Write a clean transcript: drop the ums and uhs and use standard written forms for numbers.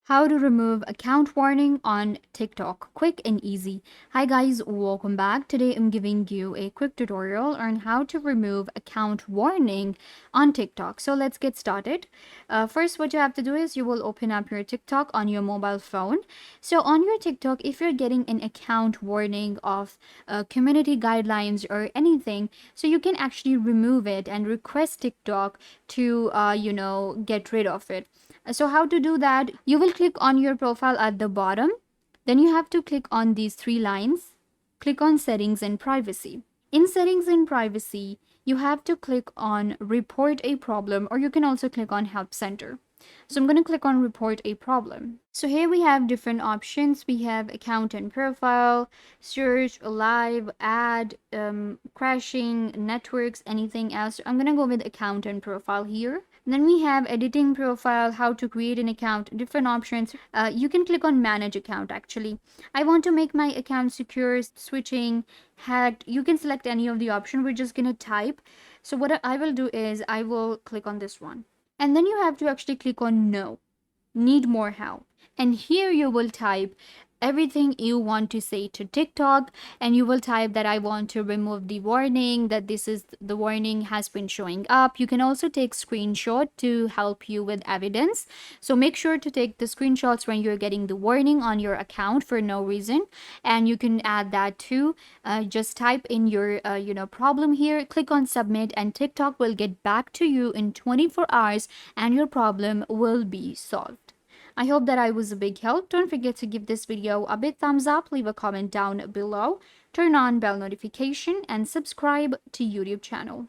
How to remove account warning on TikTok. Quick and easy. Hi guys, welcome back. Today I'm giving you a quick tutorial on how to remove account warning on TikTok. So let's get started. First, what you have to do is you will open up your TikTok on your mobile phone. So on your TikTok, if you're getting an account warning of community guidelines or anything, so you can actually remove it and request TikTok to, get rid of it. So how to do that? You will click on your profile at the bottom. Then you have to click on these three lines. Click on settings and privacy. In settings and privacy, you have to click on report a problem, or you can also click on help center. So I'm going to click on report a problem. So here we have different options. We have account and profile, search, live, ad, crashing, networks, anything else. I'm going to go with account and profile here. Then we have editing profile, how to create an account, different options. You can click on manage account actually. I want to make my account secure, switching, hacked. You can select any of the option. We're just going to type. So what I will do is I will click on this one. And then you have to actually click on no, need more help. And here you will type everything you want to say to TikTok, and you will type that I want to remove the warning, that this is the warning has been showing up. You can also take screenshot to help you with evidence. So make sure to take the screenshots when you're getting the warning on your account for no reason, and you can add that too. Just type in your problem here, click on submit, and TikTok will get back to you in 24 hours and your problem will be solved. I hope that I was a big help. Don't forget to give this video a big thumbs up, leave a comment down below, turn on bell notification, and subscribe to YouTube channel.